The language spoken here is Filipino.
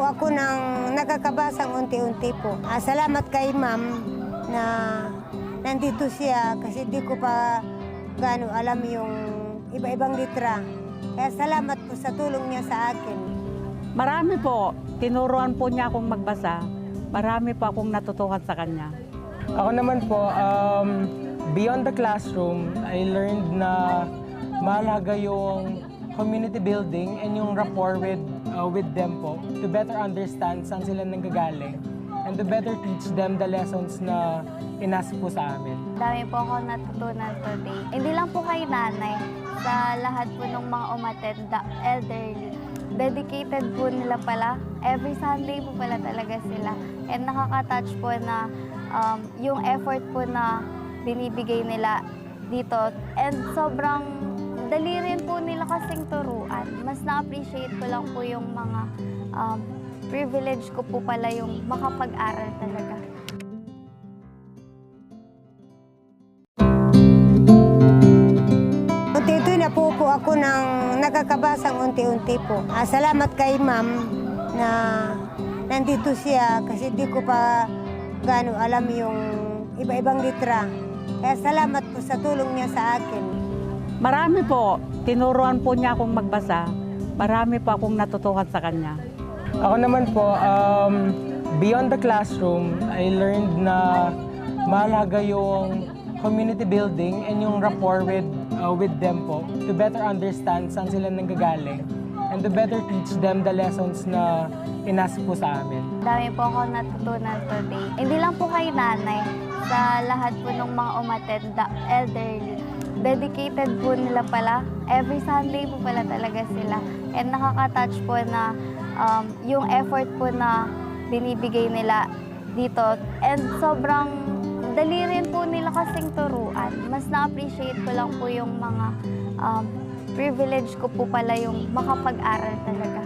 ako ng nakakabasang unti-unti po. Salamat kay ma'am na nandito siya kasi di ko pa gaano alam yung iba-ibang litra. Kaya salamat po sa tulong niya sa akin. Marami po. Tinuruan po niya akong magbasa. Marami po akong natutuhan sa kanya. Ako naman po, beyond the classroom, I learned na mahalaga yung community building and yung rapport with them po to better understand saan sila nanggagaling and to better teach them the lessons na inasa po sa amin. Dami po ako natutunan today. Hindi lang po kay nanay, sa lahat po ng mga umattend, the elderly. Dedicated po nila pala. Every Sunday po pala talaga sila. And nakaka-touch po na yung effort po na binibigay nila dito. And sobrang dali rin po nila kasing turuan. Mas na-appreciate ko lang po yung mga privilege ko po pala yung makapag-aral talaga. Unti-unti na po ako ng nakakabasang unti-unti po. Salamat kay ma'am na nandito siya kasi di ko pa gaano alam yung iba-ibang litra. Kaya salamat po sa tulong niya sa akin. Marami po. Tinuruan po niya akong magbasa. Marami po akong natutuhan sa kanya. Ako naman po, beyond the classroom, I learned na mahalaga yung community building and yung rapport with them po to better understand saan sila nanggagaling and to better teach them the lessons na inasa po sa amin. Dami po ako natutunan today. Hindi lang po kay nanay, sa lahat po ng mga umattend, the elderly. Dedicated po nila pala. Every Sunday po pala talaga sila. And nakaka-touch po na yung effort po na binibigay nila dito. And sobrang dali rin po nila kasing turuan. Mas na-appreciate ko lang po yung mga privilege ko po pala yung makapag-aral talaga.